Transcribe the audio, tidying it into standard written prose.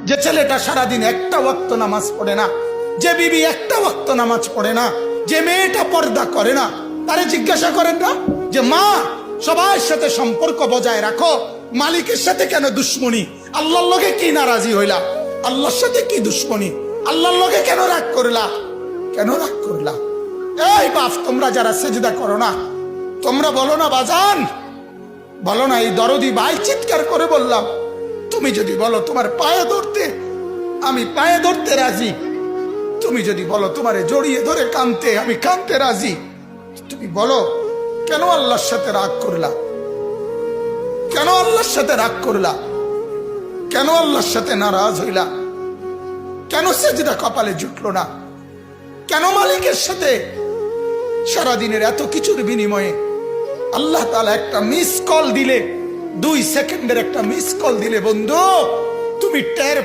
যে ছেলেটা সারাদিন একটা ওয়াক্ত নামাজ পড়ে না, যে বিবি একটা ওয়াক্ত নামাজ পড়ে না, যে মেয়েটা পর্দা করে না, তারে জিজ্ঞাসা করেন না যে মা সবার সাথে সম্পর্ক বজায় রাখো, মালিকের সাথে কেন দুশ্মনী? আল্লাহর লগে কি নারাজি হইলা? আল্লাহর সাথে কি দুশ্মনী? আল্লাহর লগে কেন রাগ করলা? কেন রাগ করলা? এই বাপ, তোমরা যারা সেজদা করো না, তোমরা বলো না বাজান, বলো না এই দরদি ভাই চিৎকার করে বললাম, তুমি যদি বলো তোমার পায়ে ধরতে, আমি পায়ে ধরতে রাজি। তুমি যদি বলো তোমারে জড়িয়ে ধরে কাঁদতে, আমি কাঁদতে রাজি। তুমি বলো কেন আল্লাহর সাথে রাগ করলা? কেন আল্লাহর সাথে রাগ করলা? কেন আল্লাহর সাথে নারাজ হইলা? কেন সেজদা কপালে জুটলো না? কেন মালিকের সাথে সারাদিনের এত কিছুর বিনিময়ে আল্লাহ তাআলা একটা মিস কল দিলে, 2 সেকেন্ডের একটা মিস কল দিলে বন্ধু তুমি টের